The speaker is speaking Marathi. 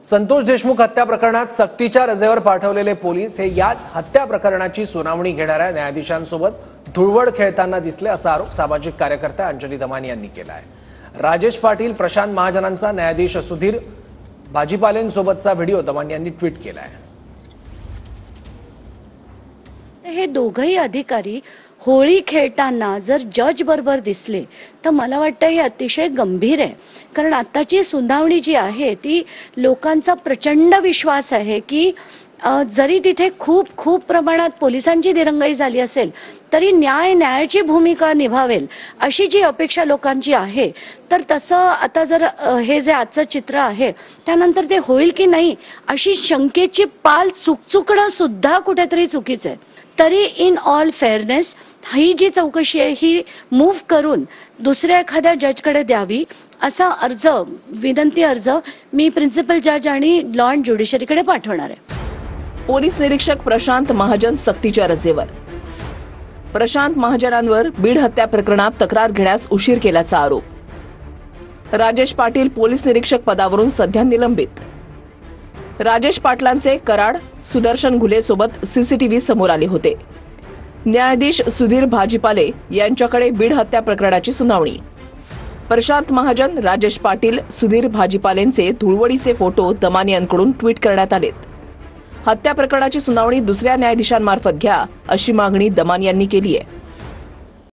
संतोष देशमुख हत्या प्रकरणात सक्तीच्या रजेवर पाठवलेले पोलीस हे याच हत्या प्रकरणाची सुनावणी घेणाऱ्या न्यायाधीशांसोबत धुळवड खेळताना दिसले असा आरोप सामाजिक कार्यकर्त्या अंजली दमानी यांनी केला आहे। राजेश पाटील, प्रशांत महाजनांचा न्यायाधीश सुधीर भाजीपालेंसोबतचा व्हिडिओ दमानी यांनी ट्विट केला आहे। हे दोघही अधिकारी होळी खेळताना जर जज बरोबर दिसले तर मला वाटतं हे अतिशय गंभीर आहे, कारण आताची सुनावणी जी आहे ती लोकांचा प्रचंड विश्वास आहे की जरी तिथे खूप खूप प्रमाणात पोलिसांची दिरंगाई झाली असेल तरी न्यायाची भूमिका निभावेल अशी जी अपेक्षा लोकांची आहे, तर तसं आता जर हे जे आजचं चित्र आहे त्यानंतर ते होईल की नाही अशी शंकेची पाल चुकचुकणं सुद्धा कुठेतरी चुकीचं आहे। तरी इन ऑल फेअरनेस ही जी चौकशी आहे ही मूव्ह करून दुसऱ्या एखाद्या जजकडे द्यावी असा विनंती अर्ज मी प्रिन्सिपल जज आणि लॉ अँड ज्युडिशरीकडे पाठवणार आहे। पोलीस निरीक्षक प्रशांत महाजन सक्तीच्या रजेवर। प्रशांत महाजनांवर बीड हत्या प्रकरणात तक्रार घेण्यास उशीर केल्याचा आरोप। राजेश पाटील पोलीस निरीक्षक पदावरून सध्या निलंबित। राजेश पाटलांचे कराड सुदर्शन घुले सोबत सीसीटीव्ही समोर आले होते। न्यायाधीश सुधीर भाजीपाले यांच्याकडे बीड हत्या प्रकरणाची सुनावणी। प्रशांत महाजन, राजेश पाटील, सुधीर भाजीपालेंचे धुळवडीचे फोटो दमानी यांकडून ट्विट करण्यात आलेत। हत्या प्रकरणाची सुनावणी दुसऱ्या न्यायाधीशांमार्फत घ्या अशी मागणी दमानी यांनी केली आहे।